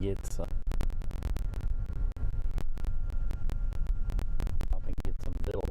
get some vittles.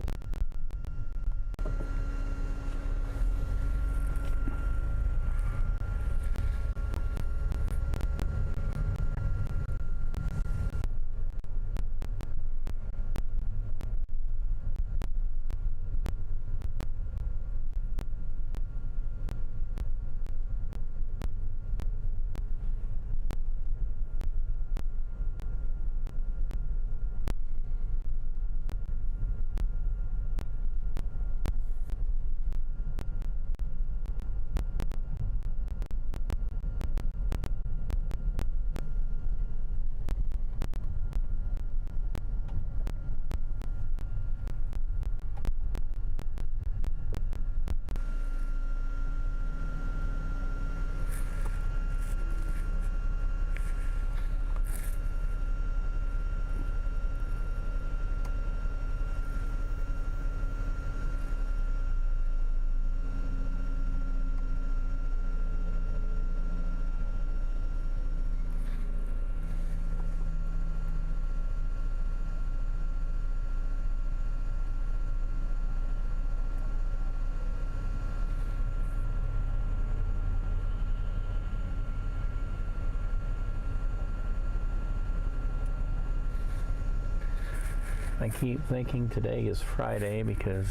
I keep thinking today is Friday because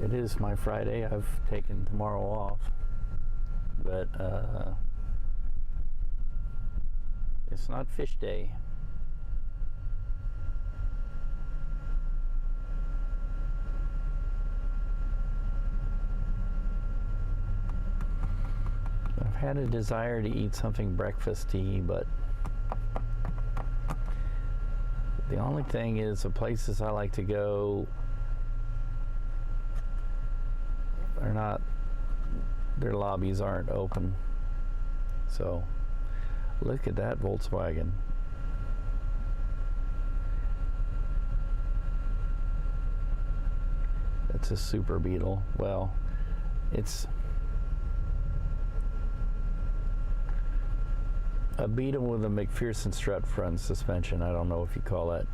it is my Friday. I've taken tomorrow off, but it's not fish day. I've had a desire to eat something breakfasty, but the only thing is the places I like to go are not, their lobbies aren't open. So look at that Volkswagen. That's a Super Beetle. Well, it's a Beetle with a McPherson strut front suspension. I don't know if you call that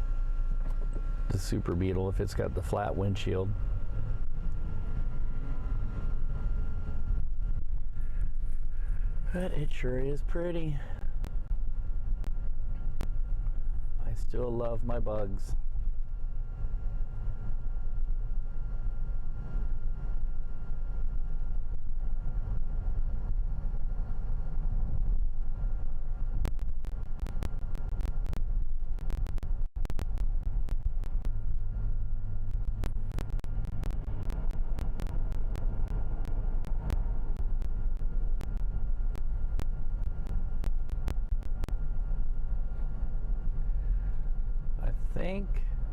the Super Beetle if it's got the flat windshield. But it sure is pretty. I still love my bugs.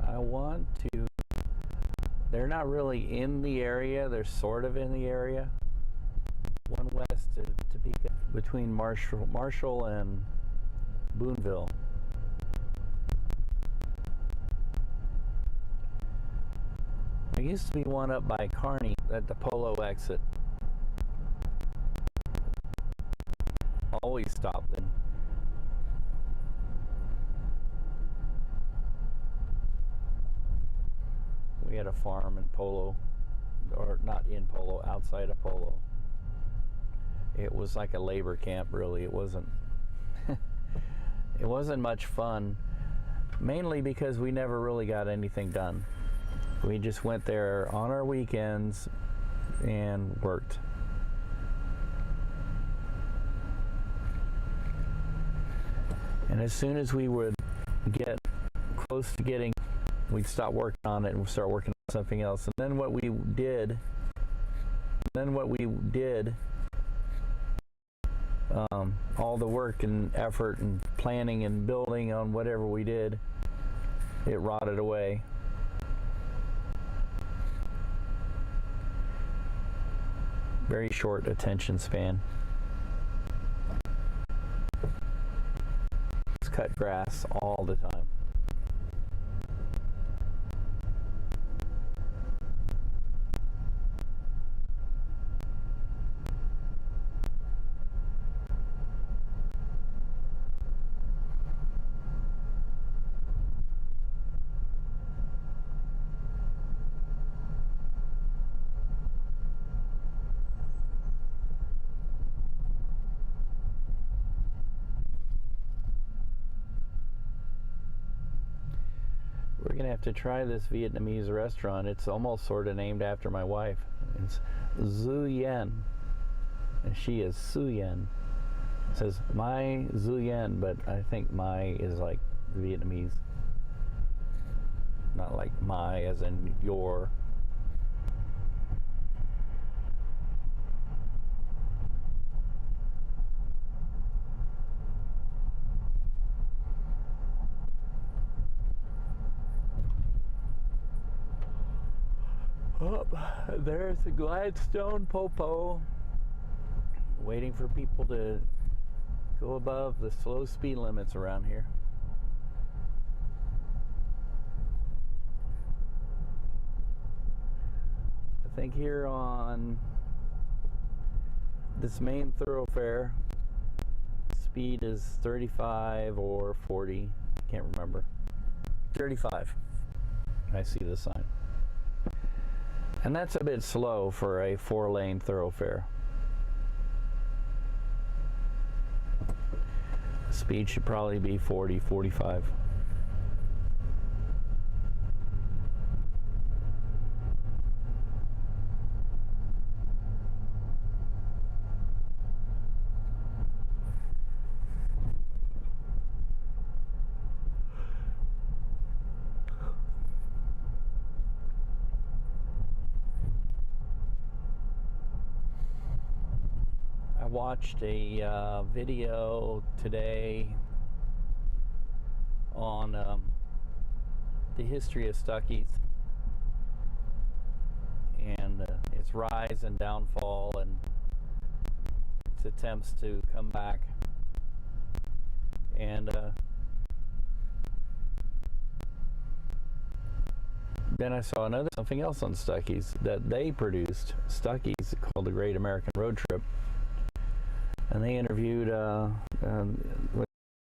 I want to, they're not really in the area, they're sort of in the area. One west to Topeka, between Marshall and Boonville. There used to be one up by Kearney at the Polo exit. Always stopped in. We had a farm in Polo, or not in Polo, outside of Polo. It was like a labor camp, really. It wasn't it wasn't much fun, mainly because we never really got anything done. We just went there on our weekends and worked. And as soon as we would get close to getting, we'd stop working on it and start working on something else. And then what we did, all the work and effort and planning and building on whatever we did, it rotted away. Very short attention span. Just cut grass all the time. We're gonna have to try this Vietnamese restaurant. It's almost sort of named after my wife. It's Zu Yen, and she is Su Yen. It says Mai Zu Yen, but I think Mai is like Vietnamese, not like my as in your. Oh, there's the Gladstone Popo, waiting for people to go above the slow speed limits around here. I think here on this main thoroughfare, speed is 35 or 40, can't remember. 35. I see the sign. And that's a bit slow for a 4-lane thoroughfare. Speed should probably be 40, 45. I watched a video today on the history of Stuckey's and its rise and downfall and its attempts to come back. And then I saw something else on Stuckey's that they produced, Stuckey's, called The Great American Road Trip. And they interviewed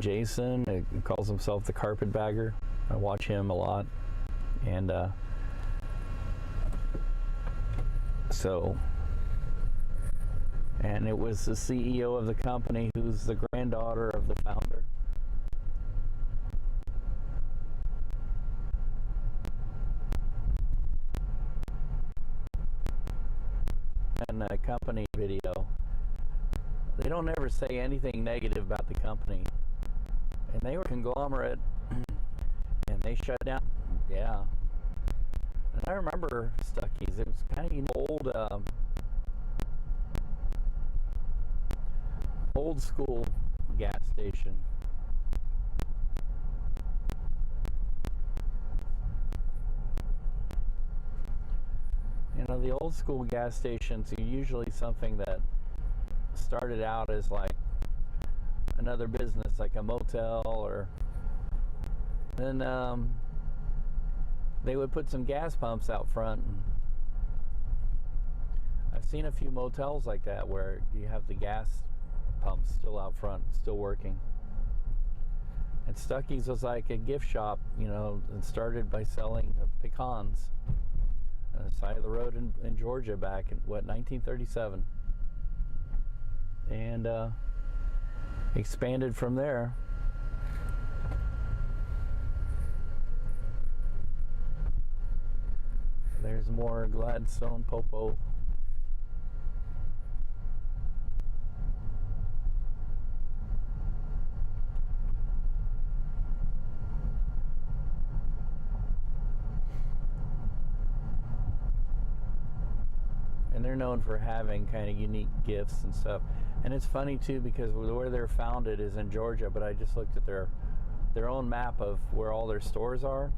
Jason, who calls himself the Carpetbagger. I watch him a lot. And and it was the CEO of the company who's the granddaughter of the founder. And a company video. They don't ever say anything negative about the company. And they were a conglomerate, and they shut down. Yeah. And I remember Stuckey's. It was kind of an old school gas station. You know, the old school gas stations are usually something that started out as like another business, like a motel, or then they would put some gas pumps out front. And I've seen a few motels like that where you have the gas pumps still out front, still working. And Stuckey's was like a gift shop, you know. It started by selling pecans on the side of the road in Georgia back in 1937. And expanded from there. There's more Gladstone Popo. And they're known for having kind of unique gifts and stuff. And it's funny too, because where they're founded is in Georgia, but I just looked at their own map of where all their stores are,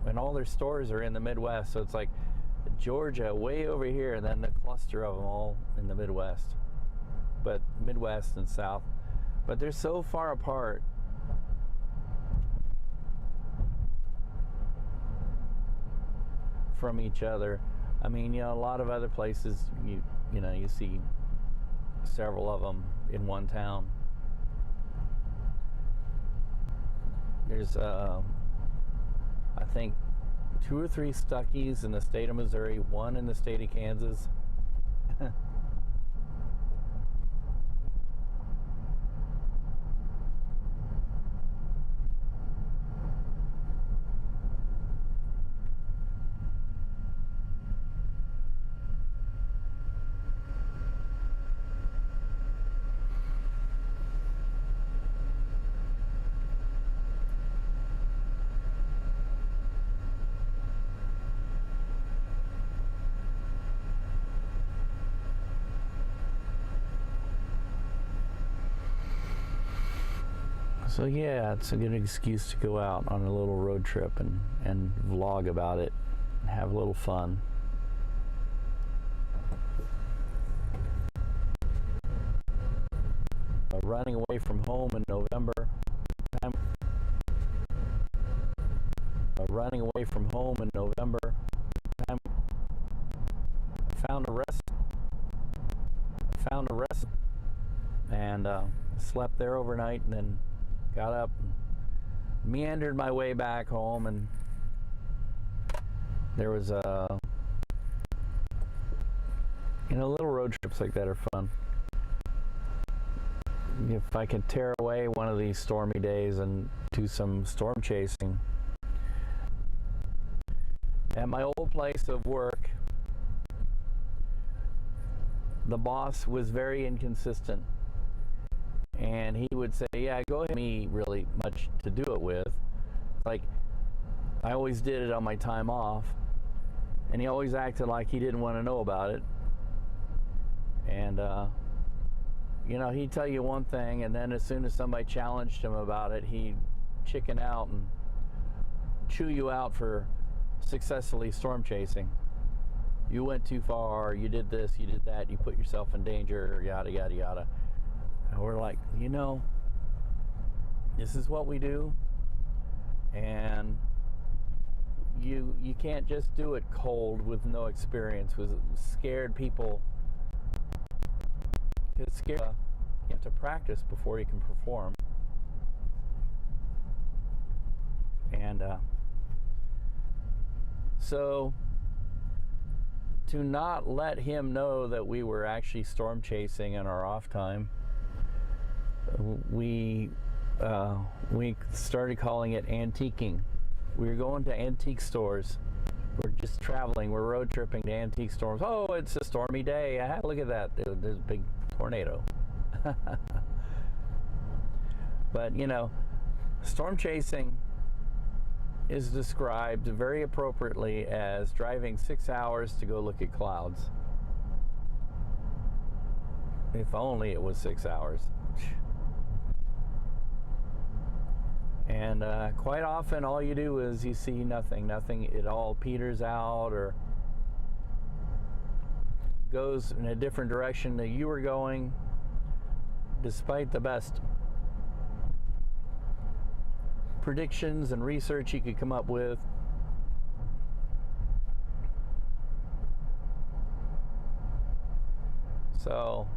and all their stores are in the Midwest. So it's like Georgia way over here, and then the cluster of them all in the Midwest, but Midwest and South. But they're so far apart. From each other. I mean, you know, a lot of other places, you know, you see several of them in one town. There's, I think, 2 or 3 Stuckey's in the state of Missouri, 1 in the state of Kansas. So yeah, it's a good excuse to go out on a little road trip and vlog about it and have a little fun. Running away from home in November. Running away from home in November. I found a rest and slept there overnight, and then got up and meandered my way back home, and there was little road trips like that are fun. If I can tear away one of these stormy days and do some storm chasing. At my old place of work, the boss was very inconsistent, and he would say, yeah, go ahead, me really much to do it with. Like, I always did it on my time off, and he always acted like he didn't want to know about it. And he'd tell you one thing, and then as soon as somebody challenged him about it, he'd chicken out and chew you out for successfully storm chasing. You went too far, you did this, you did that, you put yourself in danger, yada, yada, yada. And we're like, this is what we do, and you can't just do it cold with no experience, with scared people. It's scary. You have to practice before you can perform. And so to not let him know that we were actually storm chasing in our off time, we started calling it antiquing. We were going to antique stores. We're just traveling. We're road tripping to antique stores. Oh, it's a stormy day. Look at that. There's a big tornado. But storm chasing is described very appropriately as driving 6 hours to go look at clouds. If only it was 6 hours. And quite often all you do is you see nothing. It all peters out or goes in a different direction that you were going, despite the best predictions and research you could come up with. So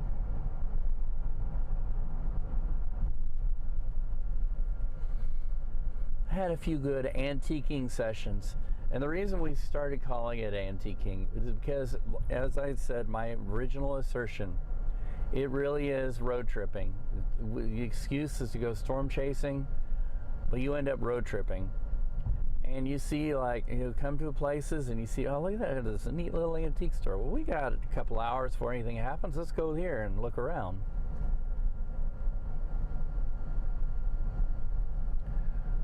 I had a few good antiquing sessions, and the reason we started calling it antiquing is because, as I said, my original assertion, it really is road tripping. The excuse is to go storm chasing, but you end up road tripping. And you see, come to places and you see, oh, look at that, there's a neat little antique store. Well, we got a couple hours before anything happens. Let's go here and look around.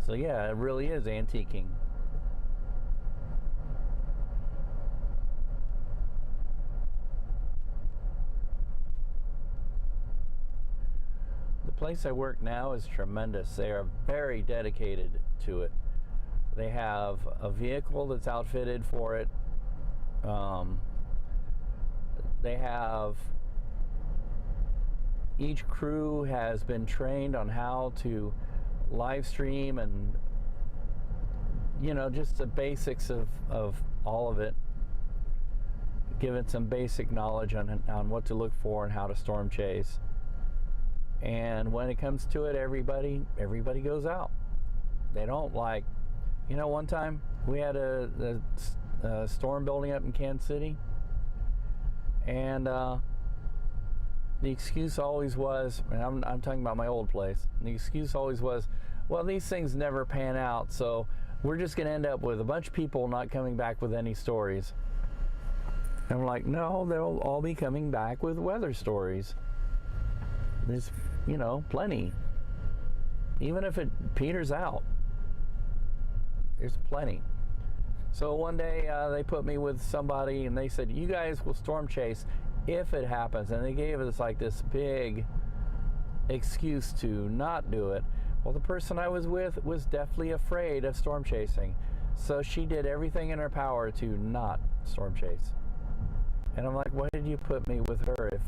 So yeah, it really is antiquing. The place I work now is tremendous. They are very dedicated to it. They have a vehicle that's outfitted for it. Each crew has been trained on how to live stream and just the basics of all of it, given some basic knowledge on what to look for and how to storm chase. And when it comes to it, everybody goes out. They don't one time we had a storm building up in Kansas City, and the excuse always was, and I'm talking about my old place, and the excuse always was, well, these things never pan out, so we're just going to end up with a bunch of people not coming back with any stories. And I'm like, no, they'll all be coming back with weather stories. There's, plenty. Even if it peters out, there's plenty. So one day they put me with somebody, and they said, you guys will storm chase if it happens. And they gave us this big excuse to not do it. Well, the person I was with was deathly afraid of storm chasing, so she did everything in her power to not storm chase. And I'm like, why did you put me with her if...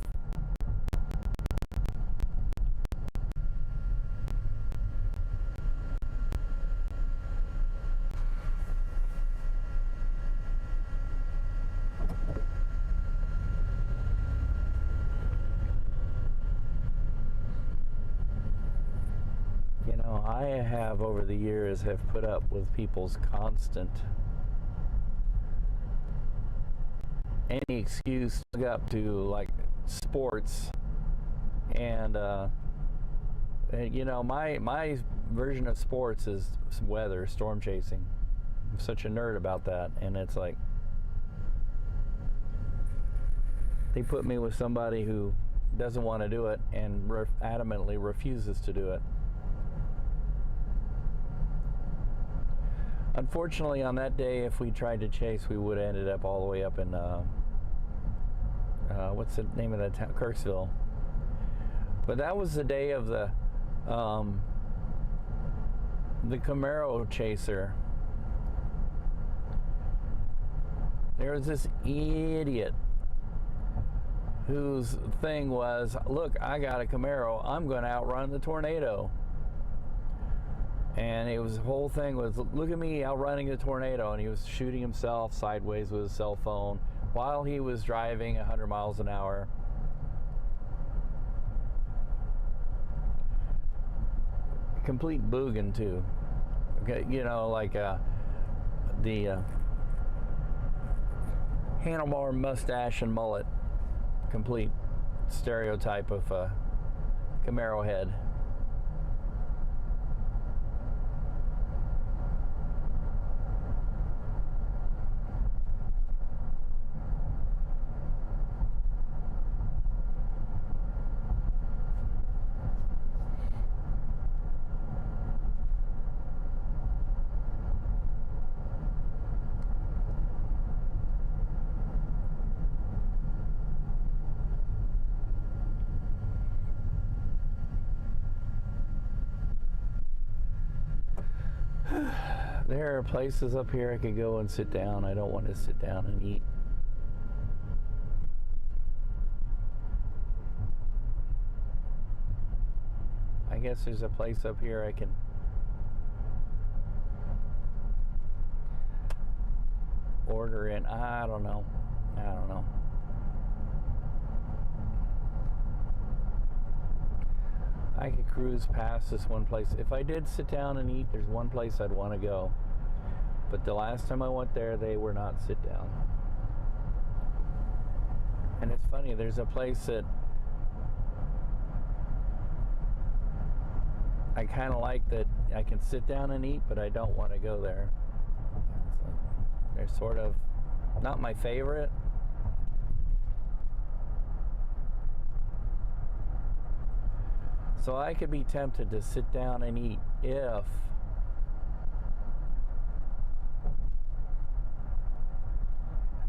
You know, I have over the years have put up with people's constant any excuse to up to like sports and you know, my version of sports is weather, storm chasing. I'm such a nerd about that, and it's like they put me with somebody who doesn't want to do it and adamantly refuses to do it. Unfortunately, on that day, if we tried to chase, we would have ended up all the way up in what's the name of that town? Kirksville. But that was the day of the Camaro chaser. There was this idiot whose thing was, look, I got a Camaro, I'm going to outrun the tornado. And it was, the whole thing was, look at me outrunning the tornado, and he was shooting himself sideways with his cell phone while he was driving 100 miles an hour. Complete boogin too. Okay, you know, like the handlebar mustache and mullet, complete stereotype of Camaro head. There are places up here I could go and sit down. I don't want to sit down and eat. I guess there's a place up here I can order in. I don't know. I could cruise past this one place. If I did sit down and eat, there's one place I'd want to go. But the last time I went there, they were not sit down. And it's funny, there's a place that I kind of like that I can sit down and eat, but I don't want to go there. They're sort of not my favorite. So I could be tempted to sit down and eat if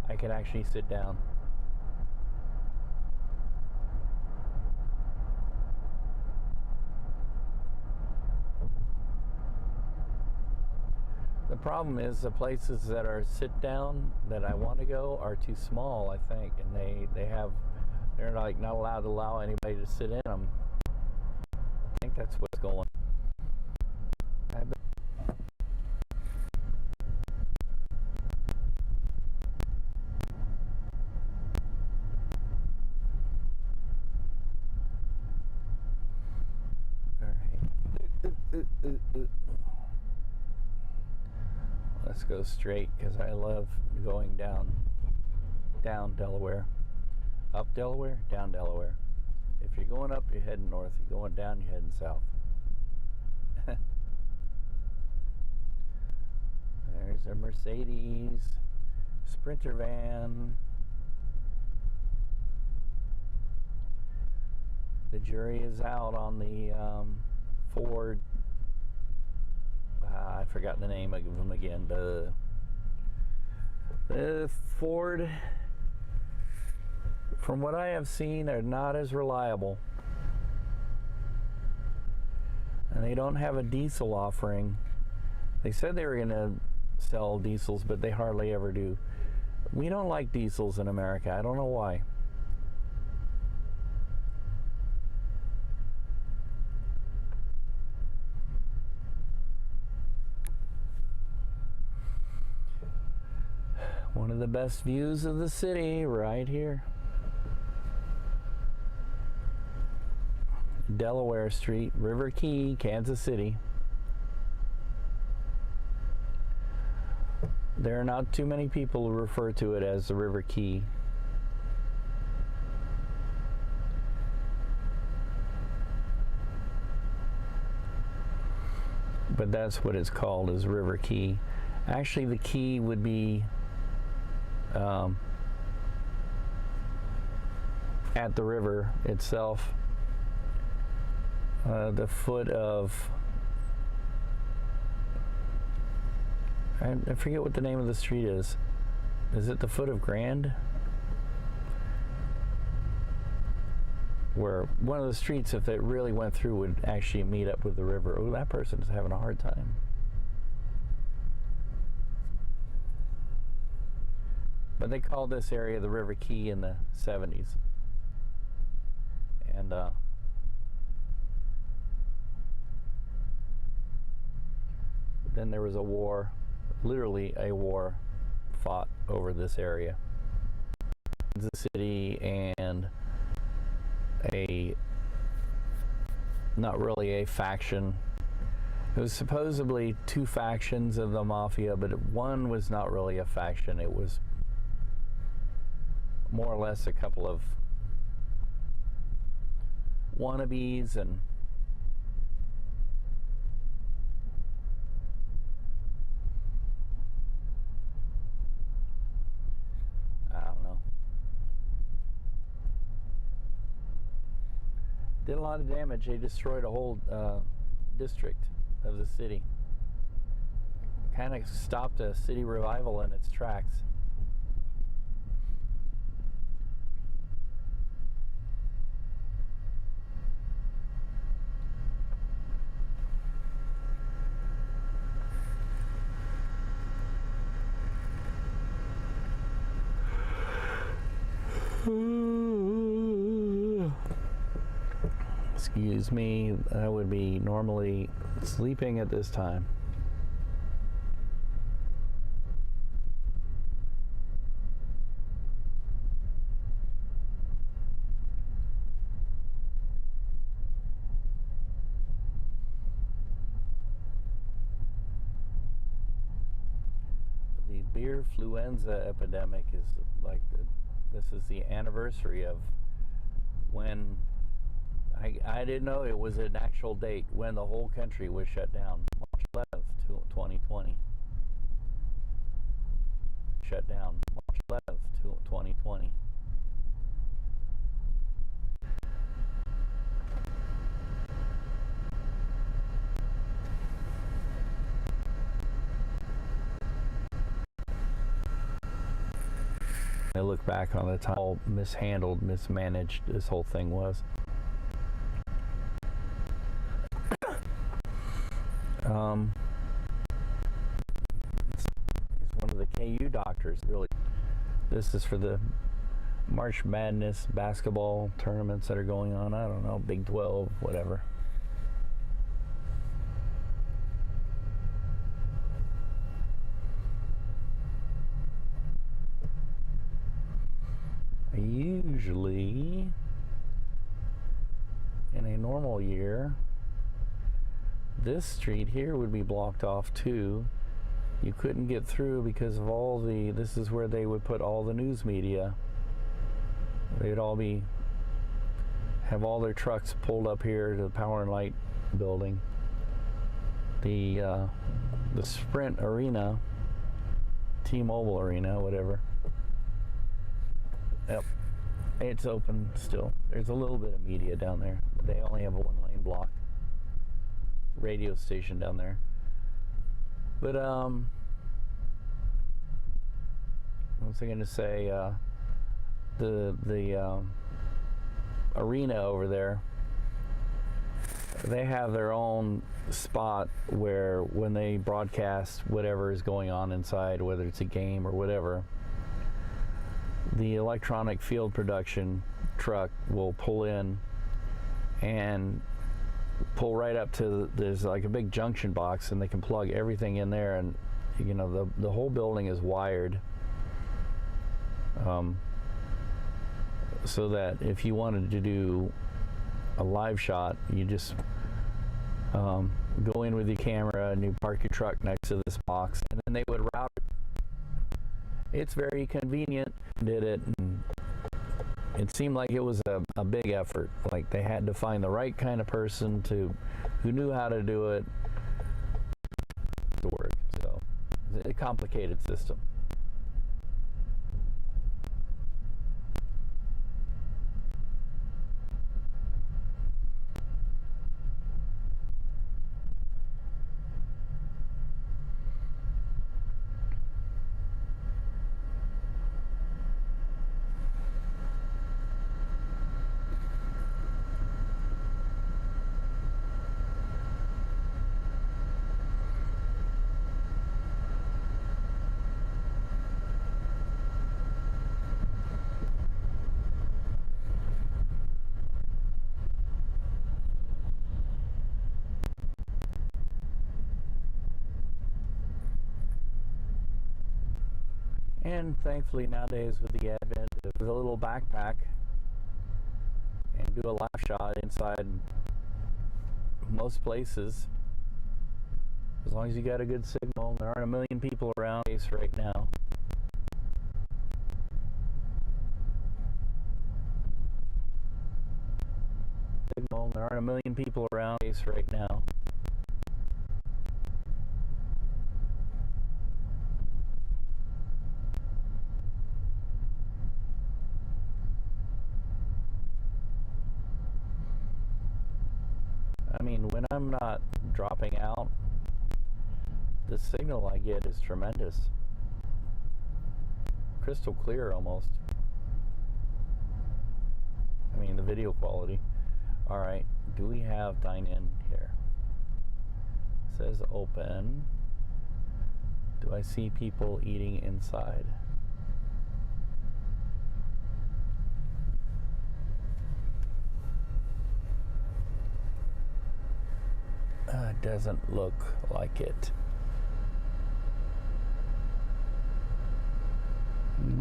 I could actually sit down. The problem is the places that are sit down that I want to go are too small, I think, and they're like not allowed to allow anybody to sit in them. I think that's what's going on. Let's go straight because I love going down Delaware. Up Delaware, down Delaware. If you're going up, you're heading north. You're going down, you're heading south. There's a Mercedes Sprinter van. The jury is out on the Ford. I forgot the name of them again. The Ford, from what I have seen, are not as reliable. and they don't have a diesel offering. They said they were going to sell diesels, but they hardly ever do. We don't like diesels in America. I don't know why. One of the best views of the city right here. Delaware Street, River Key, Kansas City. There are not too many people who refer to it as the River Key. But that's what it's called, is River Key. Actually, the key would be at the river itself, the foot of, I forget what the name of the street is. Is it the foot of Grand? Where one of the streets, if it really went through, would actually meet up with the river. Oh, that person's having a hard time. But they called this area the River Key in the 70s. And then there was a war, literally a war fought over this area. The city and not really a faction. It was supposedly two factions of the mafia, but one was not really a faction. It was more or less a couple of wannabes, and I don't know. Did a lot of damage. They destroyed a whole district of the city. Kind of stopped a city revival in its tracks. Excuse me, I would be normally sleeping at this time. The beer-fluenza epidemic is like this is the anniversary of when I didn't know it was an actual date when the whole country was shut down. March 11th, 2020. Shut down. March 11th, 2020. I look back on the time how mishandled, mismanaged this whole thing was. He's one of the KU doctors, really. This is for the March Madness basketball tournaments that are going on. I don't know, Big 12, whatever. Usually, in a normal year, this street here would be blocked off too. You couldn't get through because of all this is where they would put all the news media. They'd all have all their trucks pulled up here to the Power and Light building. The Sprint Arena, T-Mobile Arena, whatever. Yep, it's open still. There's a little bit of media down there, but they only have a one-lane block. Radio station down there. But what was I gonna say? The arena over there, they have their own spot where when they broadcast whatever is going on inside, whether it's a game or whatever, the electronic field production truck will pull in and pull right up to there's like a big junction box, and they can plug everything in there, and you know the whole building is wired so that if you wanted to do a live shot, you just go in with your camera and you park your truck next to this box, and then they would route it. It's very convenient. Did it, and it seemed like it was a big effort. Like they had to find the right kind of person who knew how to do it to work. So it's a complicated system. And thankfully nowadays with the advent of a little backpack and do a live shot inside most places, as long as you got a good signal. There aren't a million people around right now. There aren't a million people around right now. I mean, when I'm not dropping out, the signal I get is tremendous. Crystal clear almost. I mean, the video quality. Alright, do we have dine-in here? It says open. Do I see people eating inside? Doesn't look like it.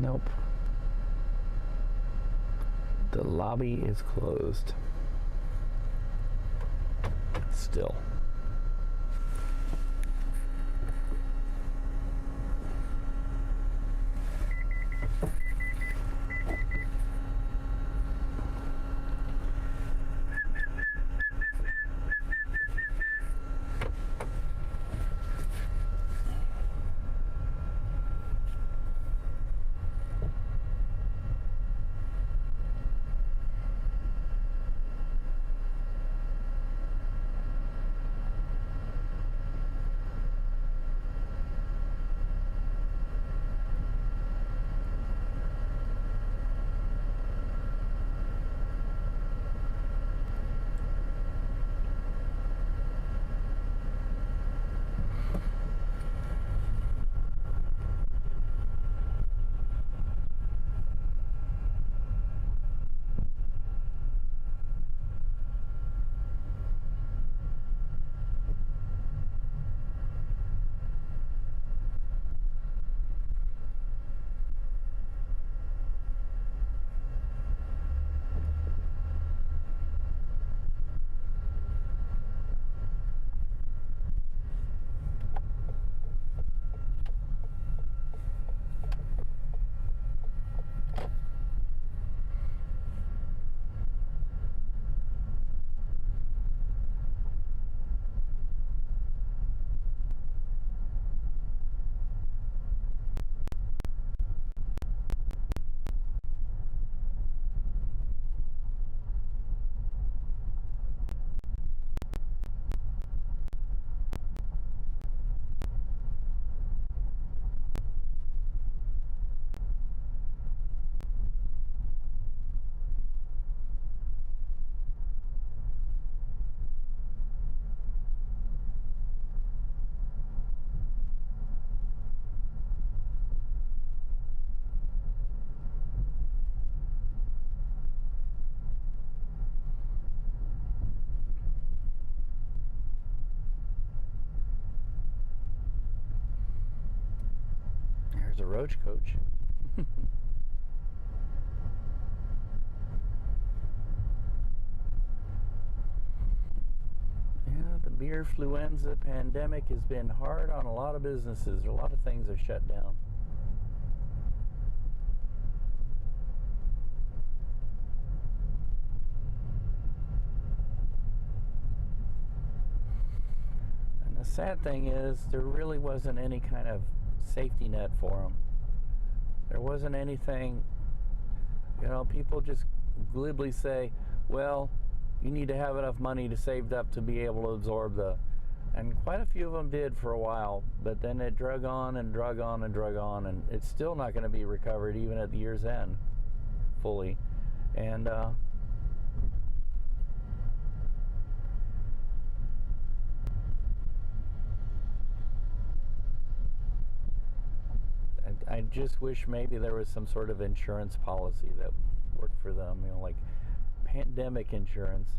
Nope. The lobby is closed. Still. There's a roach coach. Yeah, the beer influenza pandemic has been hard on a lot of businesses. A lot of things are shut down. And the sad thing is, there really wasn't any kind of safety net for them. There wasn't anything, people just glibly say, well, you need to have enough money to save up to be able to absorb and quite a few of them did for a while, but then it drug on and drug on and drug on, and it's still not going to be recovered even at the year's end fully. And I just wish maybe there was some sort of insurance policy that worked for them, like pandemic insurance.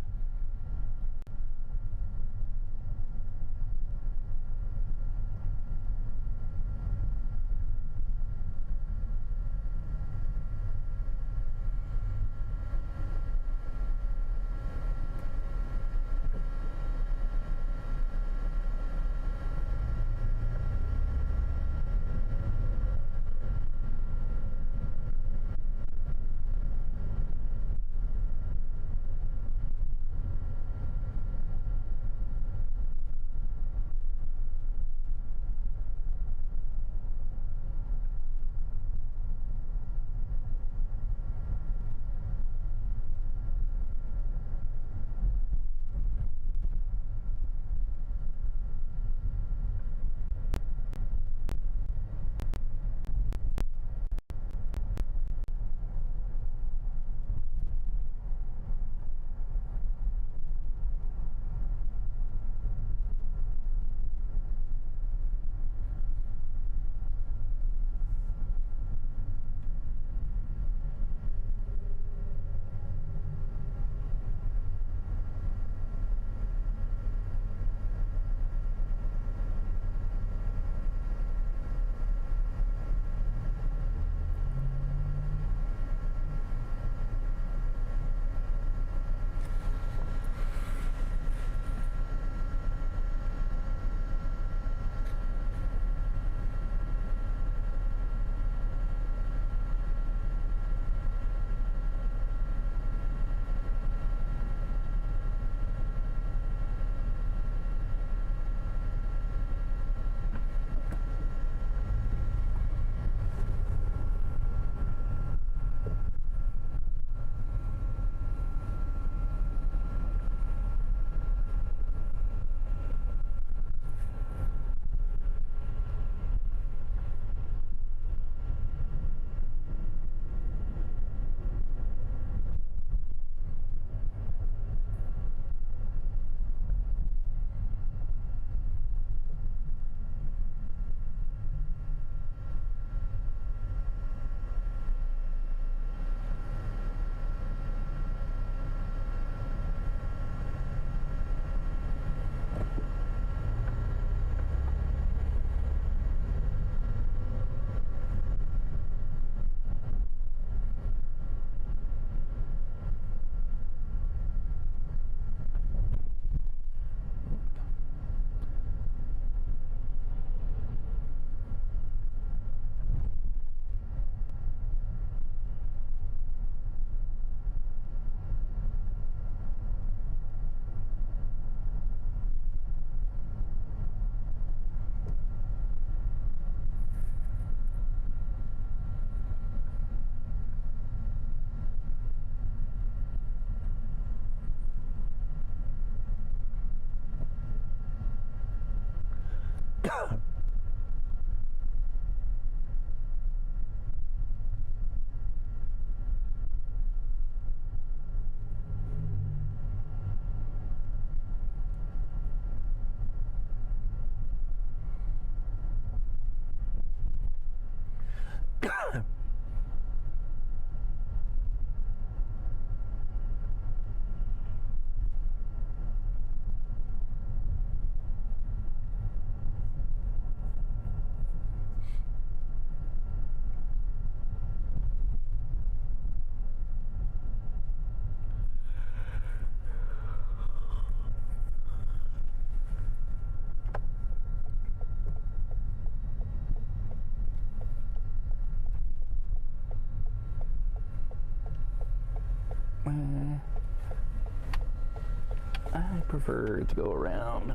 prefer to go around.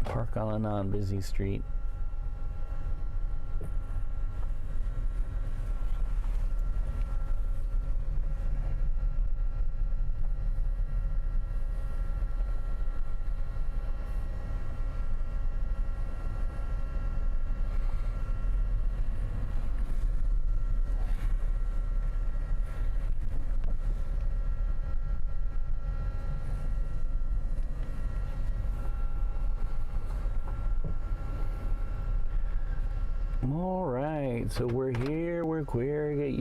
Park on a non-busy street. All right, so we're here, we're queer.